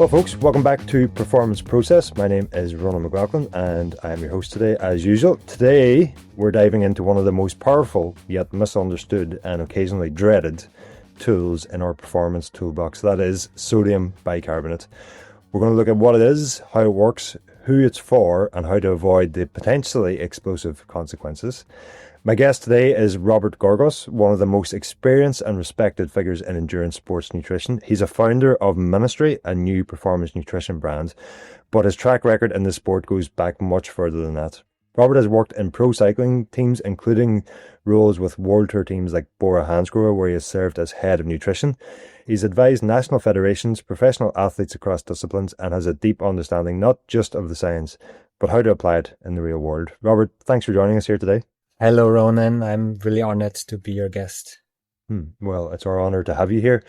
Well, folks, welcome back to Performance Process. My name is Ronan Mc Laughlin, and I am your host today, as usual. Today, we're diving into one of the most powerful, yet misunderstood and occasionally dreaded tools in our performance toolbox. That is sodium bicarbonate. We're going to look at what it is, how it works, who it's for, and how to avoid the potentially explosive consequences. My guest today is Robert Gorgos, one of the most experienced and respected figures in endurance sports nutrition. He's a founder of MNSTRY, a new performance nutrition brand, but his track record in the sport goes back much further than that. Robert has worked in pro cycling teams, including roles with WorldTour teams like Bora Hansgrohe, where he has served as head of nutrition. He's advised national federations, professional athletes across disciplines, and has a deep understanding not just of the science, but how to apply it in the real world. Robert, thanks for joining us here today. Hello, Ronan. I'm really honored to be your guest. Well, it's our honor to have you here.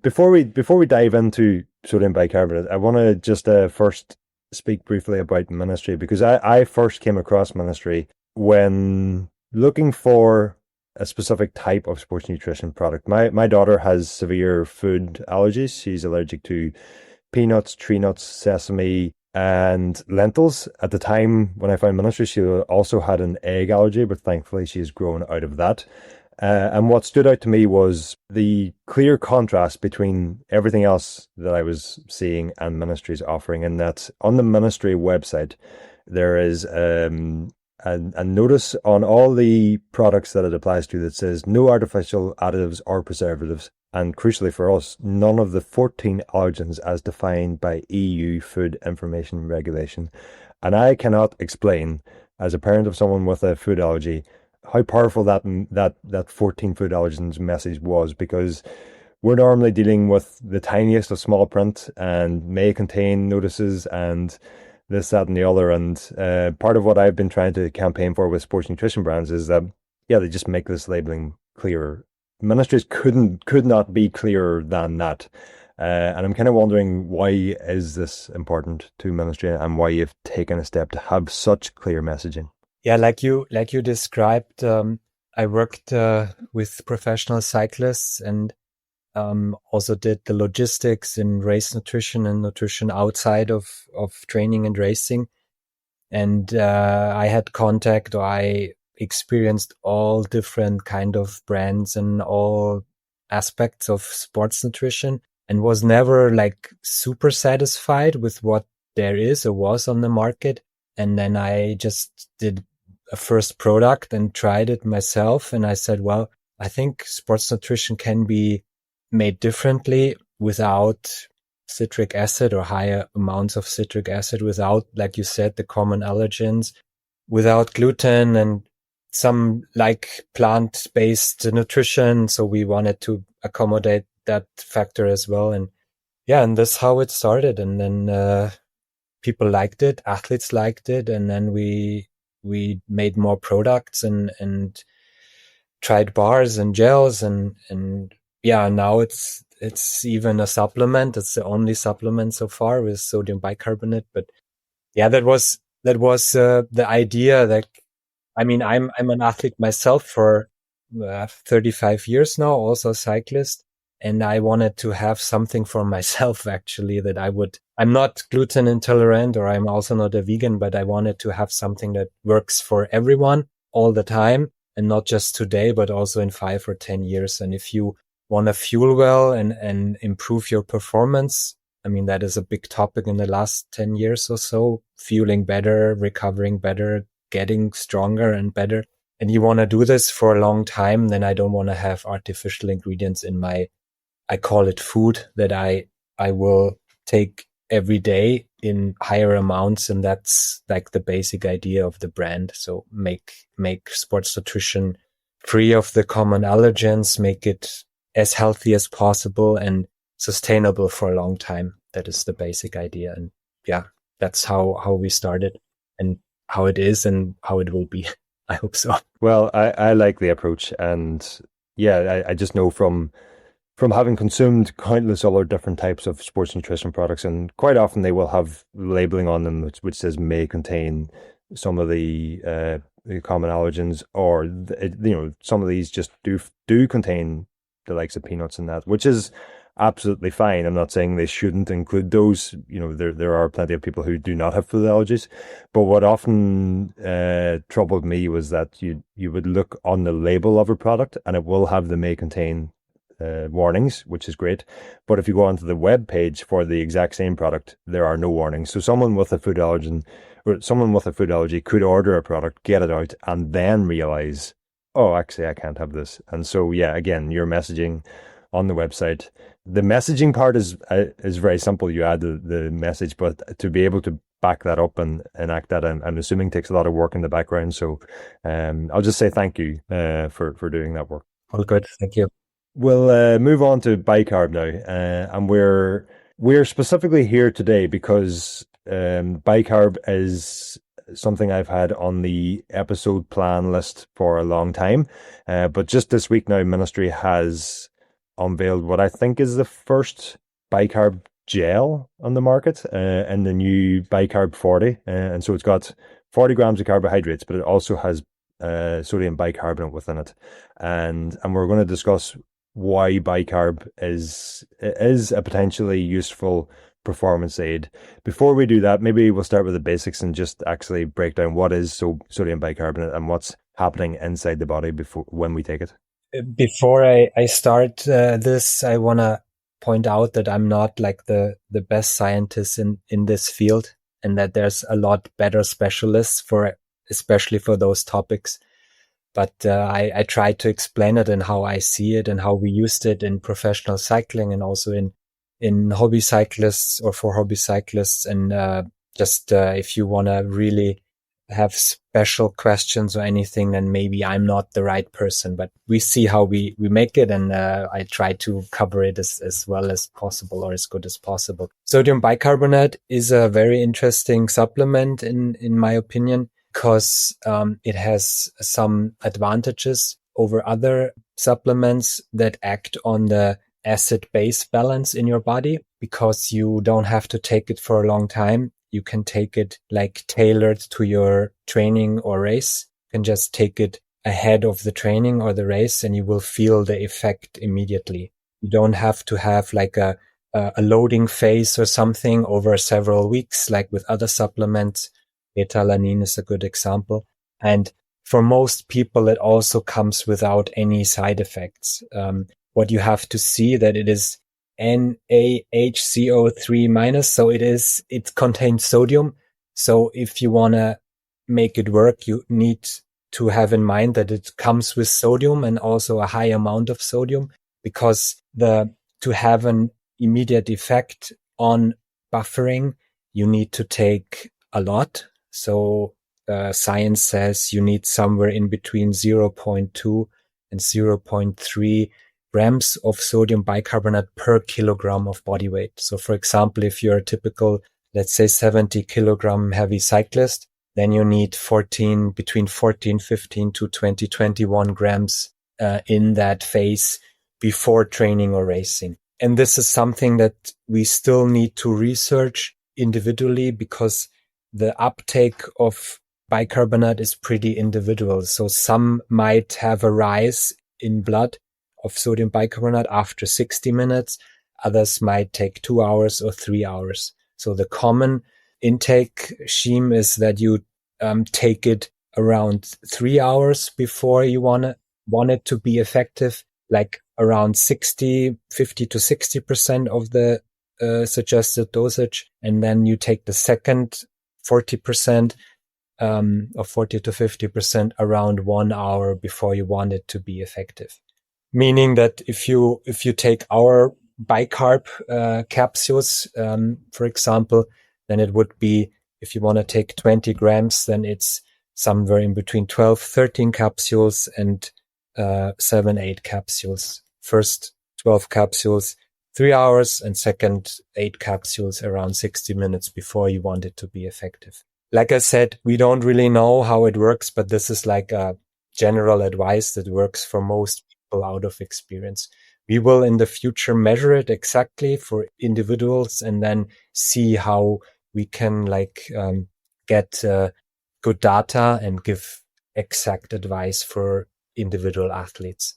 Before we dive into sodium bicarbonate, I want to just first speak briefly about MNSTRY, because I first came across MNSTRY when looking for a specific type of sports nutrition product. My daughter has severe food allergies. She's allergic to peanuts, tree nuts, sesame, and lentils. At the time when I found MNSTRY, she also had an egg allergy, but thankfully she's grown out of that. And what stood out to me was the clear contrast between everything else that I was seeing and MNSTRY's offering, in that on the MNSTRY website, there is a notice on all the products that it applies to that says no artificial additives or preservatives. And crucially for us, none of the 14 allergens as defined by EU Food Information Regulation. And I cannot explain, as a parent of someone with a food allergy, how powerful that 14 food allergens message was, because we're normally dealing with the tiniest of small print and may contain notices and this, that, and the other. And part of what I've been trying to campaign for with sports nutrition brands is that, they just make this labeling clearer. MNSTRY could not be clearer than that. And I'm kind of wondering, why is this important to MNSTRY, and why you've taken a step to have such clear messaging? Yeah, like you described, I worked with professional cyclists and also did the logistics in race nutrition and nutrition outside of training and racing. And I had contact, or I experienced all different kind of brands and all aspects of sports nutrition, and was never like super satisfied with what there is or was on the market. And then I just did a first product and tried it myself. And I said, well, I think sports nutrition can be made differently without citric acid or higher amounts of citric acid, without, like you said, the common allergens, without gluten, and some like plant-based nutrition. So we wanted to accommodate that factor as well. And and that's how it started. And then people liked it, athletes liked it. And then we made more products and tried bars and gels and now it's even a supplement. It's the only supplement so far with sodium bicarbonate. But that was the idea. That, I mean, I'm an athlete myself for 35 years now, also a cyclist. And I wanted to have something for myself, actually, that I'm not gluten intolerant, or I'm also not a vegan, but I wanted to have something that works for everyone all the time, and not just today, but also in 5 or 10 years. And if you want to fuel well and improve your performance, I mean, that is a big topic in the last 10 years or so, fueling better, recovering better, getting stronger and better. And you want to do this for a long time, then I don't want to have artificial ingredients in my, I call it food, that I will take every day in higher amounts. And that's like the basic idea of the brand. So make sports nutrition free of the common allergens, make it as healthy as possible and sustainable for a long time. That is the basic idea. And that's how we started, and how it is, and how it will be. I hope so. Well, I like the approach, and I just know from having consumed countless other different types of sports nutrition products, and quite often they will have labeling on them which says may contain some of the common allergens, or some of these just do contain the likes of peanuts and that, which is absolutely fine. I'm not saying they shouldn't include those. You know, there are plenty of people who do not have food allergies. But what often troubled me was that you would look on the label of a product and it will have the may contain warnings, which is great. But if you go onto the web page for the exact same product, there are no warnings. So someone with a food allergen or someone with a food allergy could order a product, get it out, and then realize, oh, actually, I can't have this. And so, yeah, again, your messaging on the website. The messaging part is very simple. You add the message, but to be able to back that up and enact that, I'm assuming takes a lot of work in the background. So, I'll just say thank you for doing that work. All good. Thank you. We'll move on to bicarb now, and we're specifically here today because bicarb is something I've had on the episode plan list for a long time. But just this week now, MNSTRY has unveiled what I think is the first bicarb gel on the market, and the new bicarb 40. And so it's got 40 grams of carbohydrates, but it also has sodium bicarbonate within it. And we're going to discuss why bicarb is a potentially useful performance aid. Before we do that, maybe we'll start with the basics and just actually break down what is sodium bicarbonate and what's happening inside the body before when we take it. Before I start this, I want to point out that I'm not like the best scientist in this field, and that there's a lot better specialists for, especially for those topics. But I try to explain it and how I see it and how we used it in professional cycling and also in hobby cyclists or for hobby cyclists. And if you want to really have special questions or anything, then maybe I'm not the right person. But we see how we make it, and I try to cover it as well as possible or as good as possible. Sodium bicarbonate is a very interesting supplement in my opinion, because it has some advantages over other supplements that act on the acid-base balance in your body, because you don't have to take it for a long time. You can take it like tailored to your training or race. You can just take it ahead of the training or the race and you will feel the effect immediately. You don't have to have like a loading phase or something over several weeks, like with other supplements. Beta-alanine is a good example. And for most people, it also comes without any side effects. What you have to see that it is NaHCO3 minus. So it contains sodium. So if you want to make it work, you need to have in mind that it comes with sodium and also a high amount of sodium, because to have an immediate effect on buffering, you need to take a lot. So science says you need somewhere in between 0.2 and 0.3 grams of sodium bicarbonate per kilogram of body weight. So for example, if you're a typical, let's say 70 kilogram heavy cyclist, then you need between 15 to 21 grams in that phase before training or racing. And this is something that we still need to research individually, because the uptake of bicarbonate is pretty individual. So some might have a rise in blood of sodium bicarbonate after 60 minutes. Others might take 2 hours or 3 hours. So the common intake scheme is that you take it around 3 hours before you want it to be effective, like around 50 to 60% of the suggested dosage. And then you take the second 40% or 40 to 50% around 1 hour before you want it to be effective. Meaning that if you take our bicarb capsules, for example, then it would be, if you want to take 20 grams, then it's somewhere in between 12, 13 capsules and 7, 8 capsules. First 12 capsules, 3 hours, and second 8 capsules around 60 minutes before you want it to be effective. Like I said, we don't really know how it works, but this is like a general advice that works for most people out of experience. We will in the future measure it exactly for individuals and then see how we can get good data and give exact advice for individual athletes.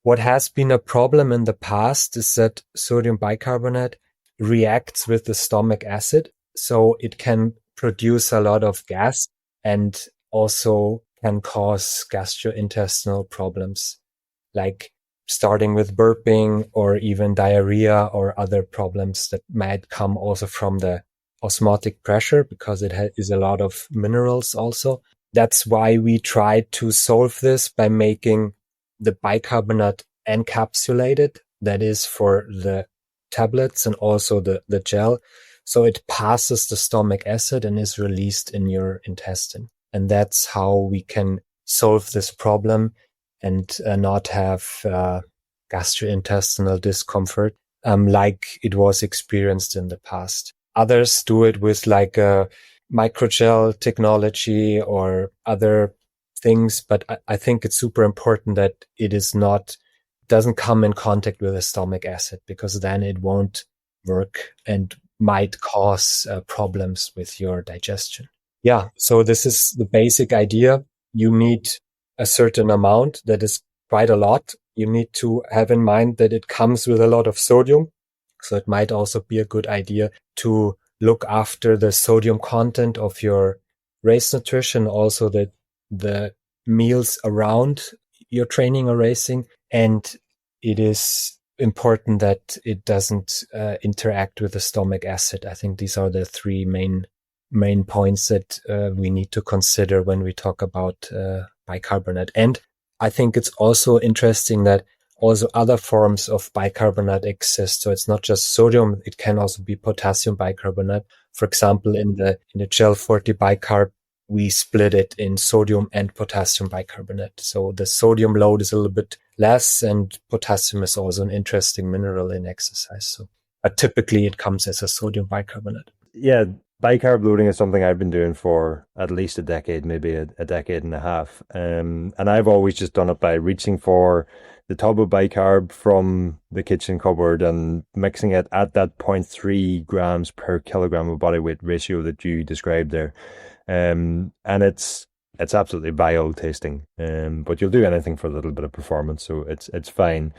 What has been a problem in the past is that sodium bicarbonate reacts with the stomach acid, so it can produce a lot of gas and also can cause gastrointestinal problems, like starting with burping or even diarrhea or other problems that might come also from the osmotic pressure, because it is a lot of minerals also. That's why we tried to solve this by making the bicarbonate encapsulated, that is for the tablets and also the gel. So it passes the stomach acid and is released in your intestine. And that's how we can solve this problem and not have gastrointestinal discomfort like it was experienced in the past. Others do it with like a microgel technology or other things, but I think it's super important that it doesn't come in contact with the stomach acid, because then it won't work and might cause problems with your digestion. Yeah, so this is the basic idea. You need a certain amount, that is quite a lot. You need to have in mind that it comes with a lot of sodium. So it might also be a good idea to look after the sodium content of your race nutrition, also that the meals around your training or racing. And it is important that it doesn't interact with the stomach acid. I think these are the three main points that we need to consider when we talk about bicarbonate. And I think it's also interesting that also other forms of bicarbonate exist. So it's not just sodium, it can also be potassium bicarbonate. For example, in the gel 40 bicarb, we split it in sodium and potassium bicarbonate. So the sodium load is a little bit less, and potassium is also an interesting mineral in exercise. So typically it comes as a sodium bicarbonate. Yeah, bicarb loading is something I've been doing for at least a decade, maybe a decade and a half. And I've always just done it by reaching for the tub of bicarb from the kitchen cupboard and mixing it at that 0.3 grams per kilogram of body weight ratio that you described there. And it's absolutely vile tasting. But you'll do anything for a little bit of performance, so it's fine.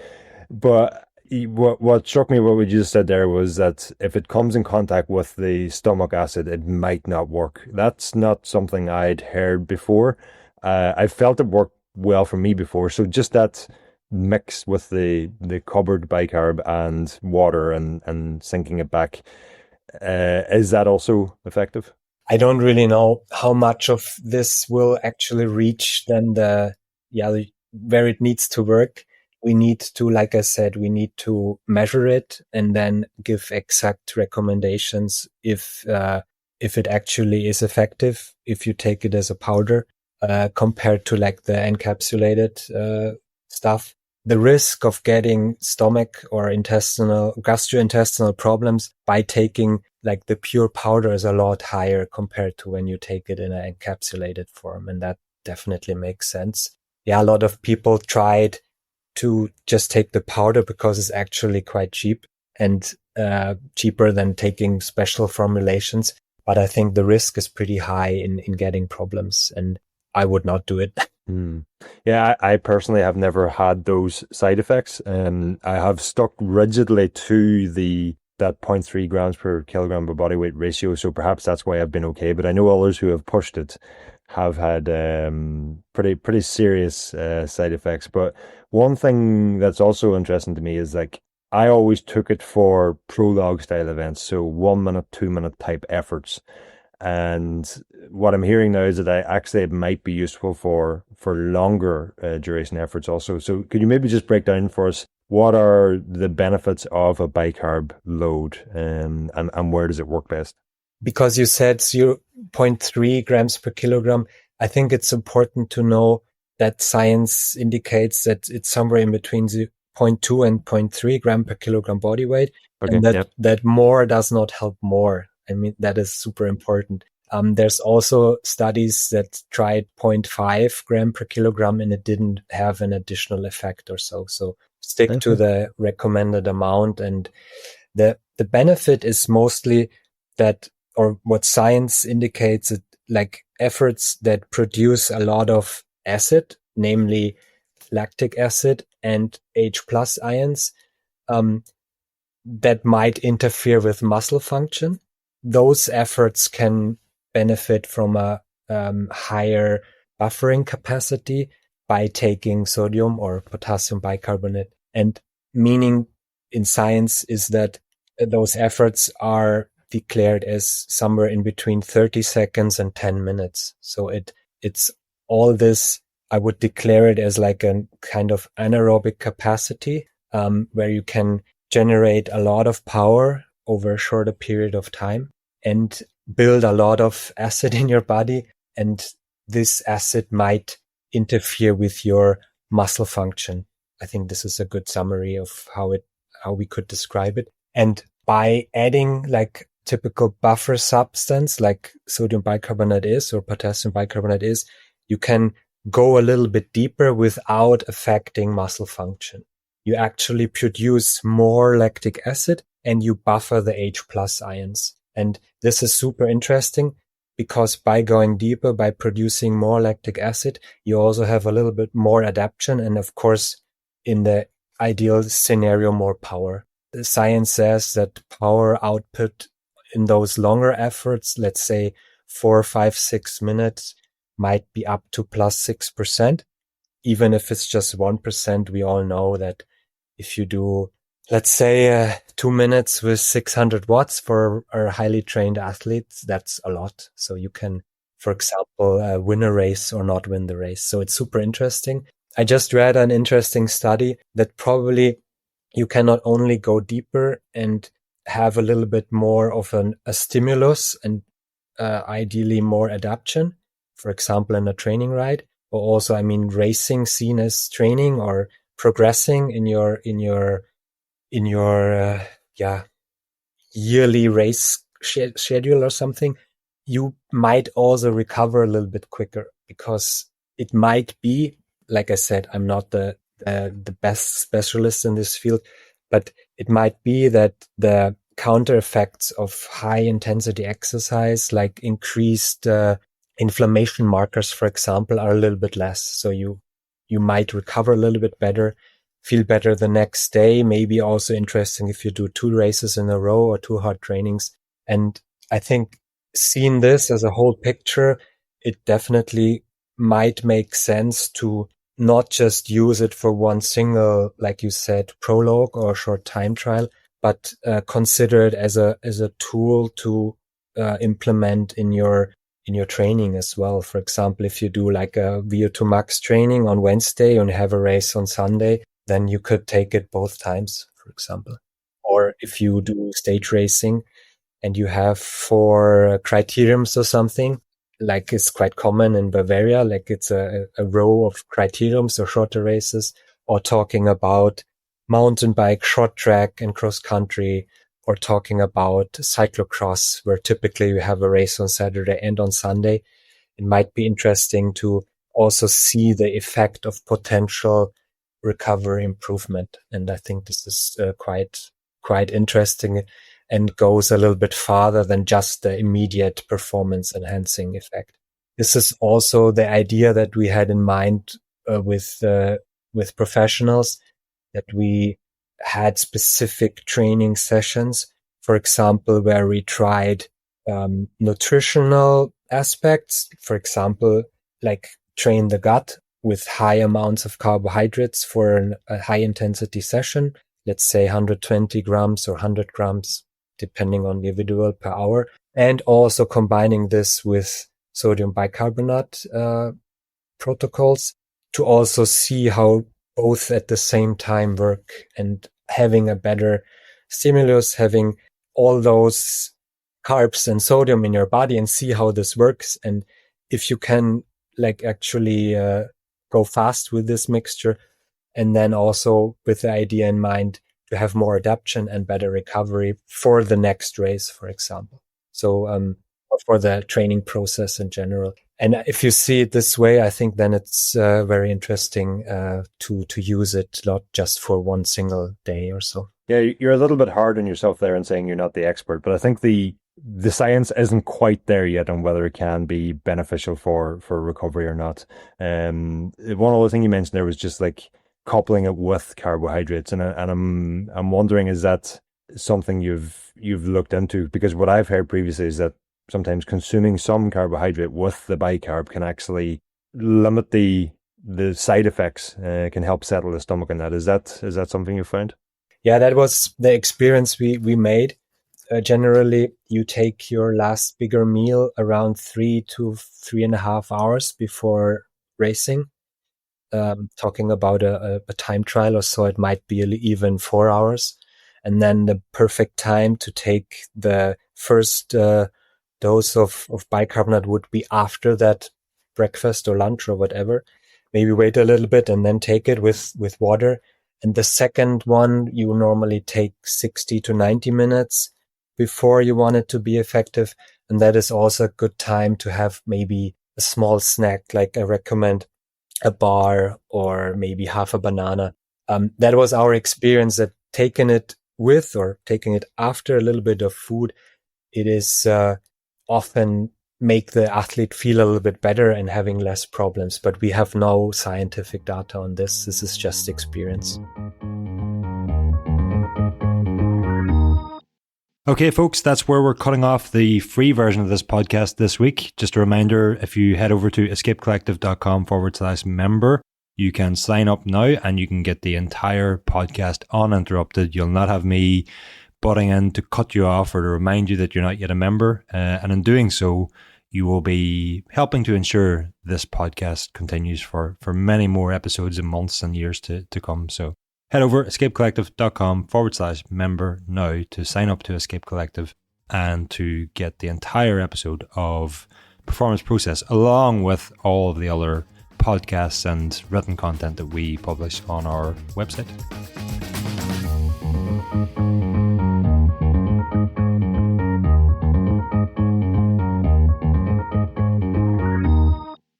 But what struck me, what we just said there, was that if it comes in contact with the stomach acid, it might not work. That's not something I'd heard before. I felt it worked well for me before. So just that mix with the cupboard bicarb and water and sinking it back, is that also effective? I don't really know how much of this will actually reach then where it needs to work. We need to, like I said, we need to measure it and then give exact recommendations if it actually is effective, if you take it as a powder, compared to like the encapsulated stuff. The risk of getting stomach or gastrointestinal problems by taking like the pure powder is a lot higher compared to when you take it in an encapsulated form. And that definitely makes sense. Yeah, a lot of people tried to just take the powder because it's actually quite cheap and cheaper than taking special formulations. But I think the risk is pretty high in getting problems, and I would not do it. Yeah, I personally have never had those side effects. I have stuck rigidly to that 0.3 grams per kilogram of body weight ratio, so perhaps that's why I've been okay. But I know others who have pushed it have had pretty serious side effects. But one thing that's also interesting to me is, like, I always took it for prologue style events, so 1 minute, 2 minute type efforts. And what I'm hearing now is that it might be useful for longer duration efforts also. So could you maybe just break down for us what are the benefits of a bicarb load, and where does it work best? Because you said 0.3 grams per kilogram, I think it's important to know that science indicates that it's somewhere in between 0.2 and 0.3 gram per kilogram body weight. Okay, and that more does not help more. I mean, that is super important. There's also studies that tried 0.5 gram per kilogram and it didn't have an additional effect or so. So stick to the recommended amount. And the benefit is mostly that, or what science indicates, it like efforts that produce a lot of acid, namely lactic acid and H plus ions, that might interfere with muscle function. Those efforts can benefit from a higher buffering capacity by taking sodium or potassium bicarbonate. And meaning in science is that those efforts are declared as somewhere in between 30 seconds and 10 minutes. So it's all this, I would declare it as like a kind of anaerobic capacity, where you can generate a lot of power over a shorter period of time and build a lot of acid in your body. And this acid might interfere with your muscle function. I think this is a good summary of how we could describe it. And by adding like typical buffer substance like sodium bicarbonate is or potassium bicarbonate is, you can go a little bit deeper without affecting muscle function. You actually produce more lactic acid and you buffer the H plus ions. And this is super interesting because by going deeper, by producing more lactic acid, you also have a little bit more adaptation. And of course, in the ideal scenario, more power. The science says that power output in those longer efforts, let's say 4, 5, 6 minutes, might be up to plus 6%. Even if it's just 1%, we all know that if you do, let's say 2 minutes with 600 watts for a highly trained athlete, that's a lot. So you can, for example, win a race or not win the race. So it's super interesting. I just read an interesting study that probably you can not only go deeper and have a little bit more of a stimulus and ideally more adaptation, for example, in a training ride, or also, I mean, racing seen as training or progressing in your yearly race schedule or something, you might also recover a little bit quicker because it might be, like I said, I'm not the best specialist in this field, but it might be that the counter effects of high intensity exercise, like increased inflammation markers, for example, are a little bit less. So you might recover a little bit better, feel better the next day. Maybe also interesting if you do 2 races in a row or 2 hard trainings. And I think seeing this as a whole picture, it definitely might make sense to not just use it for one single, like you said, prologue or short time trial, but consider it as a tool to implement in your training as well. For example, if you do like a VO2 max training on Wednesday and have a race on Sunday, then you could take it both times, for example. Or if you do stage racing and you have 4 criteriums or something, like it's quite common in Bavaria, like it's a row of criteriums or shorter races, or talking about mountain bike, short track and cross country, or talking about cyclocross, where typically you have a race on Saturday and on Sunday. It might be interesting to also see the effect of potential recovery improvement. And I think this is quite interesting and goes a little bit farther than just the immediate performance enhancing effect. This is also the idea that we had in mind with professionals, that we had specific training sessions, for example, where we tried nutritional aspects, for example, like train the gut with high amounts of carbohydrates for a high intensity session, let's say 120 grams or 100 grams, depending on the individual per hour, and also combining this with sodium bicarbonate protocols to also see how both at the same time work, and having a better stimulus, having all those carbs and sodium in your body and see how this works. And if you can like actually go fast with this mixture, and then also with the idea in mind to have more adaptation and better recovery for the next race, for example. So for the training process in general. And if you see it this way, I think then it's very interesting to use it not just for one single day or so. Yeah, you're a little bit hard on yourself there in saying you're not the expert, but I think the the science isn't quite there yet on whether it can be beneficial for recovery or not. One other thing you mentioned there was just like coupling it with carbohydrates, and I'm wondering, is that something you've looked into? Because what I've heard previously is that sometimes consuming some carbohydrate with the bicarb can actually limit the side effects, can help settle the stomach, and that is that something you found? Yeah, that was the experience we made. Generally, you take your last bigger meal around 3 to 3.5 hours before racing. Talking about a time trial or so, it might be even 4 hours. And then the perfect time to take the first dose of bicarbonate would be after that breakfast or lunch or whatever. Maybe wait a little bit and then take it with water. And the second one, you normally take 60 to 90 minutes before you want it to be effective. And that is also a good time to have maybe a small snack, like I recommend a bar or maybe half a banana. That was our experience, that taking it with or taking it after a little bit of food, it is often make the athlete feel a little bit better and having less problems. But we have no scientific data on this. This is just experience. Okay, folks, that's where we're cutting off the free version of this podcast this week. Just a reminder, if you head over to escapecollective.com/member, you can sign up now and you can get the entire podcast uninterrupted. You'll not have me butting in to cut you off or to remind you that you're not yet a member. And in doing so, you will be helping to ensure this podcast continues for many more episodes and months and years to come. So head over escapecollective.com/member now to sign up to Escape Collective and to get the entire episode of Performance Process, along with all of the other podcasts and written content that we publish on our website.